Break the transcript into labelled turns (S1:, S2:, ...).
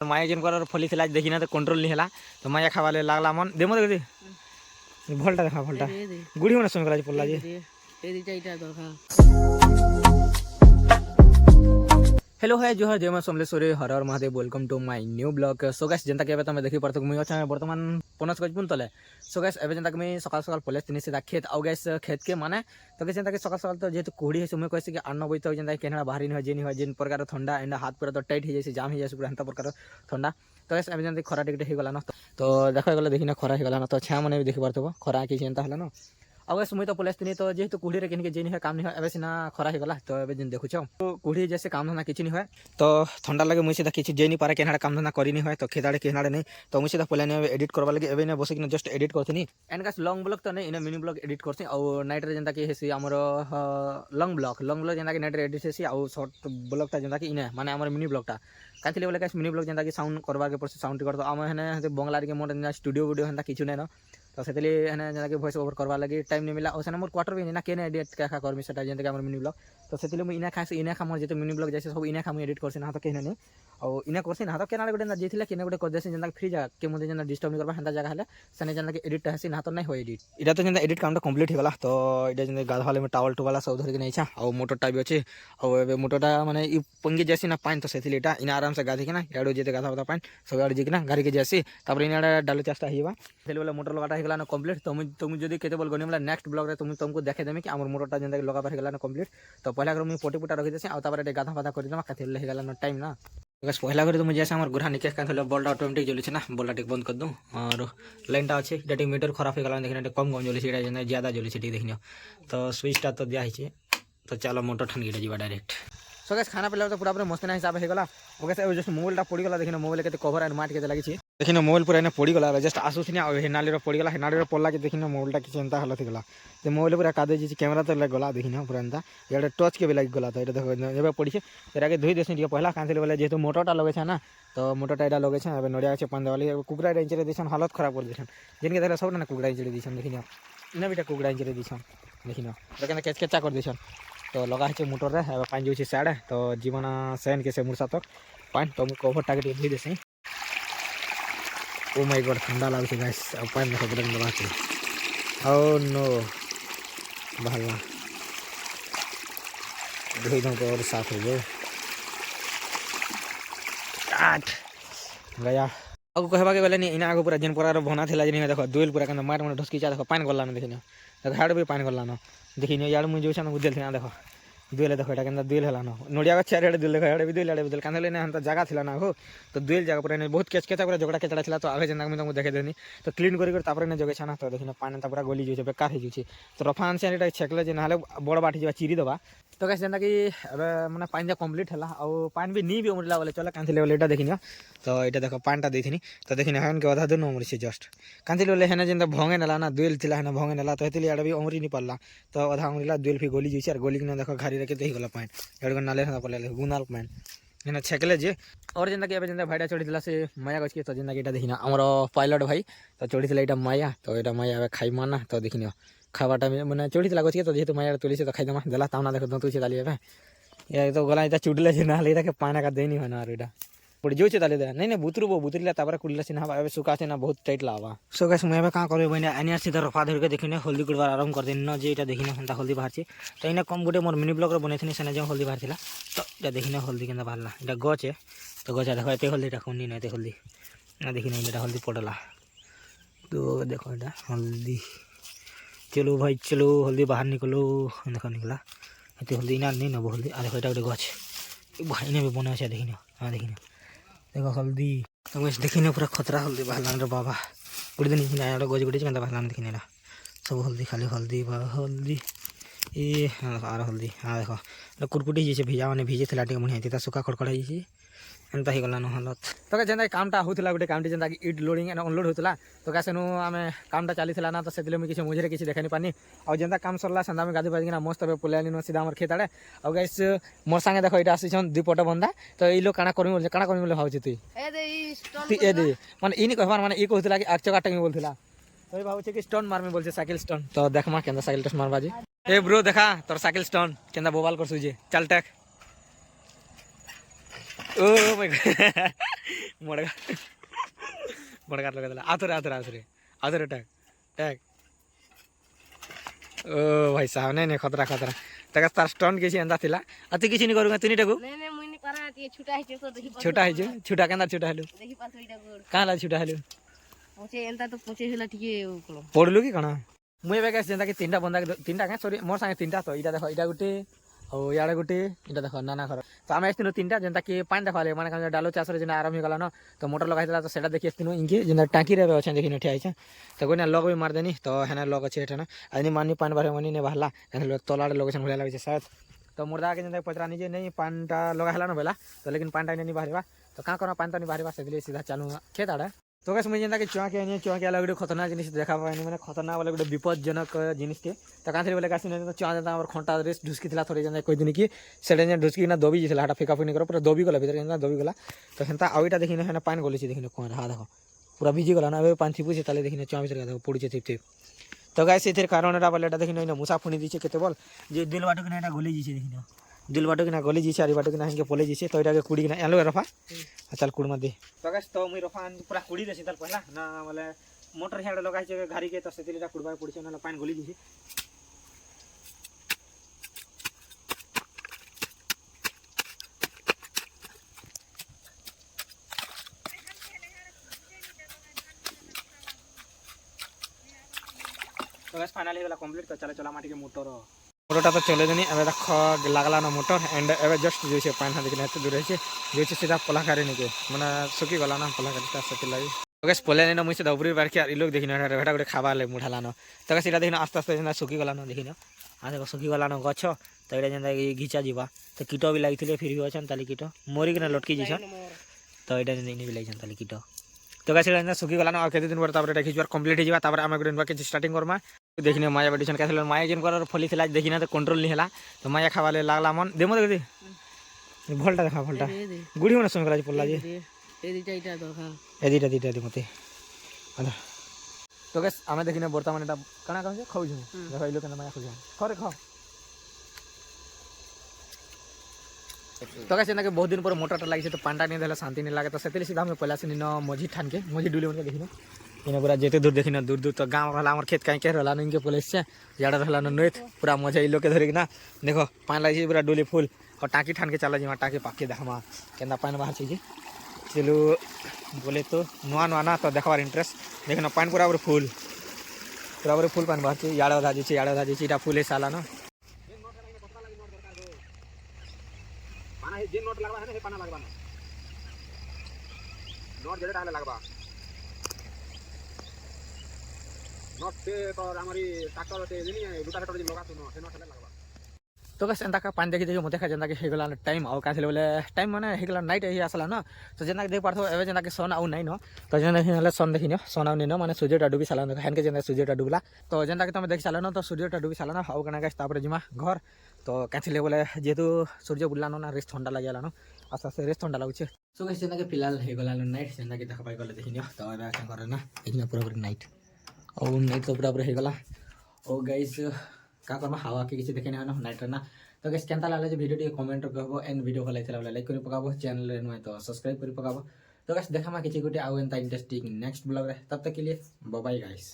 S1: माया जेन कर फली थिला देखिना तो कंट्रोल नहीं हला तो माया खावाले लागला मन देमो दे भलटा देखा भलटा गुड़ी मन सुन करा पड़ला जे ए दिटा इटा दरकार। हेलो है जो जय मां समलेश्वरी हर हर Mahadev welcome to my new blog. So guys जनता के तुम देखि परत मुई अच्छा वर्तमान 50 गज पुन तले। सो गाइस एबे जनता मैं सकाल सकाल पले तिनी सीधा खेत आउ गाइस खेत के माने तो गाइस जनता के सकाल सकाल तो जेतु कोड़ी है समय कहसे कि 8-9 बजे तक जनता केनडा बाहरी न जेनी हो जेन प्रकार ठंडा एंड हाथ पूरा तो टाइट हो जैसे जाम हो जैसे पूरा हंता प्रकार ठंडा। तो गाइस एबे जनता खरा टिकट हो गला न तो देखो गला देखिना खरा हो गला न तो छा माने देखि परतबो खरा कि चिंता हला न अब मुई तो पलेस तो जेहेतु कुड़ी रे के जेनी है काम नहीं है एबे सिना खरा हो गला तो एबे जिन देखु छ तो कुड़ी जैसे काम धंधा किछि नहीं है तो ठंडा लगे मुई सीधा किछि जेनी पारे केनाडा काम धंधा करी नहीं है तो खेदाड़े केनाडे नहीं तो मुई सीधा पले ने एडिट करबा लगे एबे ने बसे कि जस्ट एडिट करथनी एंड गाइस लॉन्ग ब्लॉग तो नहीं इने मिनी ब्लॉग एडिट करथि और नाइट रे जनता कि हेसी हमर लॉन्ग ब्लॉग जनता कि नाइट रे एडिट हेसी और शॉर्ट ब्लॉग ता जनता कि इने माने हमर मिनी ब्लॉग ता काथिले बोले गाइस मिनी ब्लॉग जनता कि साउंड करबा के परसे साउंड कर तो हम हेने बंगला रे के मोर स्टूडियो वीडियो हंदा किछु नै न तो से जनता कि वॉइस ओवर करवा लगे टाइम नहीं मिला और मोर क्वार्टर भी ना केने एडिट क्या करमी से जनता मिनी ब्लॉग तो से मुझे इना खास इना खाम जो मिनी ब्लॉग जैसे सब इना खाम एडिट करसी ना तो कहीं नहीं और इना करसी ना तो केना गोटे जेथिला केने गोटे कर देसी जनता फ्री जगह के मुझे जनता डिस्टर्ब नहीं करबा हंता जगह हले सने जनता कि एडिट हसी ना तो नहीं हो एडिट इटा तो जनता एडिट काम तो कंप्लीट होगला तो इटा जनता गाधवाले में टावल टुवाला सब धर के नहीं छा और मोटरटा भी अच्छे और एबे मोटरटा माने ई पंगी जैसी ना पानी तो सेथिले इटा इना आराम से गाधी के ना याडो जेते गाधा होता पानी सब याडो जिकना गाड़ी के जैसी तापर इना डालो चास्ता हिबा सेले वाला मोटर लगाटा हिगला ना कंप्लीट तो तुम जदी केते बोल गनी वाला नेक्स्ट ब्लॉग रे तुमको देखे देमी कि हमर मोटरटा जनता कि लगा पर हिगला ना कंप्लीट तो पहला कर मुई पोटी पुटा रखि देसी और तापर गाधा फाधा कर देमा काथे हिगला ना टाइम ना बस पहला कर तो मुझे ऐसा हमर गुरा निकेश काथले बॉलटा ऑटोमेटिक जली छै ना बॉलटा टिक बंद कर दूं और लाइनटा अछि डेटिंग मीटर खराब हो गला देखिना कम कम जली छै जनता ज्यादा जली छै देखिनो तो स्विचटा तो दिया छै तो चलो मोटर ठन गिडे जीवा डायरेक्ट। सो गाइस खाना पीला तो पूरा पूरा मस्त ना हिसाब हो गला ओके से जस्ट मोबाइलटा पड़ी गला देखिनो मोबाइल के कवर एंड माट के लागि छै देखिनो मोबाइल पूरा ने पड़ी गला जस्ट आसुथि ना हेनाली रो पड़ी गला हेनाली रो पड़ला के देखिनो मोबाइलटा कि चिंता हला थी गला जे मोबाइल पूरा कादे जी कैमरा तो लग गला देखिनो पूरा एंता याडे टच के भी लग गला तो एटा देखो एबे पड़ी छै तेरा के धोई देसिन पहला कांथिले बोले जेतु मोटरटा लगे छै ना तो मोटरटा एटा लगे छै एबे नडिया छै पान देवाली कुकरा रेंज रे दिसन हालत खराब कर दिसन जिन के देखला सब ना कुकरा रेंज रे दिसन देखिनो इना बेटा कुकरा रेंज रे दिसन देखिनो लेकिन केच केचा कर दिसन तो लगा है मोटर रे एबे पानी जो साड़े तो जीवना सेन के से मुरसा तक पानी तो कवर टाके धोई देसी ओ माय गॉड ठंडा लागे गाइस अब पानी में बदल दबा के ओ नो भला धोई दो और साफ हो गए काट गया अब कहबा के बोले नहीं इना आगो पूरा जेन प्रकार भना थिला जे देखो दुइल पूरा कन मार मार ढसकी जा देखो पानी गल्ला न देखिनो देखो हाड़ भी पानी गल्ला न देखिनो यार मुझे जो छन बुझल थिना देखो दुइल देखो एटा केंदा दुइल हला न नोडिया के चार दुइल देखो एटा भी दुइल एटा भी दुइल कांदले ने हंता जगह थिला ना हो तो दुइल जगह पर ने बहुत केच केचा पूरा झगड़ा केचड़ा थिला तो आगे जेना में तुमको देखे देनी तो क्लीन करी कर तापर ने जगह छना तो देखिनो पानी ता पूरा गली जो बेकार हे जुची तो रफान से एटा छेकले जे नाले बड़ बाटी जबा चिरी दबा तो कैसे जेना कि अब माने पानी जा कंप्लीट हला और पानी भी नी भी उमरला बोले चला कांथिले बोले एटा देखिनो तो एटा देखो पानीटा देथिनी तो देखिनो हन के आधा दिन उमर से जस्ट कांथिले बोले हेना जेंदा भंगे नला ना दुइल थिला हेना भंगे नला तो हेतिले एटा भी उमरी नी पड़ला तो आधा उमरला दुइल भी गोली जुची और गोली के देखो घारी रे के देहि गला पानी एडगन नाले हंदा पले गुनाल पानी एना छेकले जे और जेंदा कि एबे जेंदा भाईटा चढ़ी दिला से माया गछ के तो जेंदा कि एटा देखिना हमर पायलट भाई तो चढ़ी दिला एटा माया तो एटा माया एबे खाई माना तो देखिनो खावाटा में माने चढ़ी दिला गछ के तो जेतु माया तुली से तो खाई दमा देला तावना देखो दंतु से दाली एबे ये तो गला एटा चुडले जे ना लेटा के पाना का देनी होना और एटा पड़ जो दाली दे नहीं बुतरीला तापर कुड़ला सिना एबे सुका से ना बहुत टाइट लावा। सो गाइस मैं एबे का करबे बने एनिया सीधा रफा धर के देखिने हल्दी कुड़वा आराम कर देन न जे एटा देखिने हंता हल्दी बाहर छी तो इने कम गुटे मोर मिनी ब्लॉग रे बनेथनी सेना जे हल्दी बाहर थिला तो एटा देखिने हल्दी केना बाहरला एटा गछ है तो गछ देखो एते हल्दी राखुनी ना एते हल्दी ना देखिने एटा हल्दी पड़ला तो देखो एटा हल्दी चलो भाई चलो हल्दी बाहर निकलो देखो निकला एते हल्दी ना नहीं ना हल्दी आ देखो एटा गटे गछ भाई ने भी बने छै देखिने हां देखिने देखो हल्दी तो बस देखिने पूरा खतरा हल्दी बाहरला रे बाबा पूरी दिन नहीं आया गज गुडी केंदा बाहरला देखिने ना सब हल्दी खाली हल्दी बा हल्दी ए आर हल्दी हां देखो कुरकुटी जे भिजा माने भिजे थला टिक बढ़िया हेता सुका खड़खड़ा जे एंता ही गला न हालत तो जेंदा कामटा होतला गुटे कामटी जेंदा इट लोडिंग एंड अनलोड होतला तो कैसे नु आमे कामटा चाली थला ना तो सेदिले मि किछ मुझे किछ देखानी पानी और जेंदा काम सरला संदा में गादी बाजी ना मस्त बे पुलानी न सीधा हमर खेताड़े और गाइस मोर संगे देखो इटा आसीछन दुई पट बंदा तो ई लोग काना करमी बोले भाउछि तू ए दे माने इनी कहबार माने ई कहतला कि आग चका टंगी बोलथला तो ई भाउछि कि स्टोन मारमी बोलछे साइकिल स्टोन तो देखमा केंदा साइकिल टेस्ट मारबा जी ए ब्रो देखा तोर साइकिल स्टोन केंदा बोबाल करसु जे चल टेक ओ माय गॉड मडगा मडगा लगा देला आथरे आथरे आथरे आथरे टैग टैग ओ भाई साहब नहीं नहीं खतरा खतरा तक तार स्टंट किसी अंदा थिला अति किसी नहीं करूंगा तिनी टाकू
S2: नहीं नहीं मुई करा ये छुटा है तो देखि
S1: छोटा है जो छोटा केना छोटा हेलु
S2: देखि पास इटा गोड़
S1: काला छोटा हेलु
S2: पहुंचे एंता तो पहुंचे होला ठीक है
S1: पड़लु की कणा मुई बेगा जेंता कि तीनटा बंदा तीनटा का सॉरी मोर संगे तीनटा तो इटा देखो इटा गुटे और याडे गुटे इटा देखो नाना घर तो आमे आस्तिनो तीनटा जेंता कि पानी देखवाले माने का डालो चास रे जेना आराम हो गला न तो मोटर लगाइतला तो सेटा देखि आस्तिनो इनके जेना टाकी रे अछि देखि नठि आइछ तो कोना लग भी मार देनी तो हेना लग अछि एठना आनी मानी पानी बारे मनी ने बहला एने तलाडे लोकेशन भले लागे शायद तो मुर्दा के जेंता पचरा निजे नहीं पानटा लगा हला न बेला तो लेकिन पानटा नहीं बाहरबा तो का करा पान तो नहीं बाहरबा से सीधा चालू खेत आड़े तो कैसे मुझे कि चुआ के चुआ के अलग खतरनाक जिनिस देखा पानी मैंने खतरनाक वाले गोटे विपदजनक जिनिस टे तो कहाँ बोले काशी चुआ जेता खंटा रेस ढुसकी थोड़ी जेना कोई दिन कि से ढुसकी दबी जाता हाटा फेका फेक पूरा दबी गला भर दबी गला तो हेन्ता आईटा देखिन पानी गलुचे देखिन कौन हाँ देखो पूरा भिजी गला ना पानी थिपुचे ताले देखिन चुआ भर देखो पड़ुचे थिप थिप तो गाय से कारण बोले देखिन मुसा फुणी दीचे केते बोल जे दिल बाटो कि गली जीचे देखिन दिल बाटो कि गली जीचे आरी बाटो कि हिंगे पले जीचे तो यहाँ कुड़ी कि एलो रफा चल कुड़ दे तो गाइस तो मुई रफा पूरा कुड़ी देसी ताल पहला ना बोले मोटर हेड लगा छे घारी के तो सेतिला कुड़बा पड़छे ना पानी गली जीचे तो गाइस फाइनली होला कंप्लीट तो चला चला माटी के मोटरटा तो चले देनी एबे देख लागला ना मोटर एंड एबे जस्ट जो से पानी देखिन एत दूर है जो से सीधा पलाखारी निके माने सुकी गला ना पलाखारीटा सेति लागि तो गाइस पले ने मुई से दबरी बार के ई लोग देखिन हेटा गोटे खाबा ले मुठाला न तो गाइस इटा देखिन आस्ते आस्ते जेना सुकी गला न देखिन आ देखो सुकी गला न गछ तो इटा जेना घिचा जीवा तो कीट भी लागिथिले फिर भी अछन ताली कीट मोरी के ना लटकी जिछन तो इटा नहीं भी लागिछन ताली कीट तो गाइस इटा सुकी गला न आ केते दिन पर तापर एटा खिचवार कंप्लीट हो जिवा तापर आमे गुडन के स्टार्टिंग करमा देखिने माया बेडिसन कैसे माया जेन कर फली थिला देखिना तो कंट्रोल नहीं हला तो माया खावाले लागला मन देमो दे भलटा देखा भलटा गुडी मन सुन करा पल्ला जे
S2: ए दिटा इटा तो हां
S1: ए दिटा दे मते अदा तो गाइस आमे देखिने वर्तमान एटा कणा कहै खाउ छु देखो इलो केना माया खाउ खरे खा तो गाइस एना के बहुत दिन पर मोटरटा लागि छै तो पांडा नहीं देला शांति नहीं लागे तो सेतेली सीधा हम पलासी न मझी ठान के मझी डुले उनके देखिने इने पूरा जेते दूर देखिना दूर दूर तो गांव वाला हमर खेत कहीं के रहला न इनके पुलिस से जाड़ा रहला न नोत पूरा मजा इलो के धरे कि ना देखो पानी लागी पूरा डोली फुल और टाकी ठान के चला जी टाकी पाके देखमा केना पानी बाहर छी चलो बोले तो नुआ नुआ ना तो देखबार इंटरेस्ट देखना पानी पूरा फुल पानी बाहर छी याड़ा धा जी इटा फुल है साला ना पाना हे जे नोट लगबा है हे पाना लगबा नोट जेडे डाले लगबा नोट से तो हमारी ट्रैक्टर से नहीं दुटा ट्रैक्टर लगा तो नोट से नोट लगबा तो गाइस एंता का पानी देखि मते खा जेंता के हेगला टाइम आउ काथिले बोले टाइम माने हेगला नाइट ही आसला न तो जेंता देख पारथो एबे जेंता के सन आउ नै न तो जेंता हेले सन देखिनो सन आउ नै न माने सूर्यटा डुबी साला न हेन के जेंता सूर्यटा डुबला तो जेंता के तमे देखि साला न तो सूर्यटा डुबी साला न आउ कना गाइस तापर जिमा घर तो काथिले बोले जेतु सूर्य बुलला न रेस ठंडा लागेला न आस्ते आस्ते रेस ठंडा लागुचे सो गाइस जेंता के फिलहाल हेगला नाइट जेंता के देखा पाइ गले देखिनो तो एबे का करे ना देखिनो पूरा नाइट और नाइट तो पूरा हेगला ओ गाइस का करमा हवा के किसी देखे ना नाइट ना तो गाइस केनता लागले जे वीडियो टी कमेंट कहबो एंड वीडियो भल लाइला बोले लाइक करि पकाबो चैनल रे न तो सब्सक्राइब करि पकाबो तो गाइस देखा मा किछि गुटे आउ एंता इंटरेस्टिंग नेक्स्ट ब्लॉग रे तब तक के लिए बाय बाय गाइस।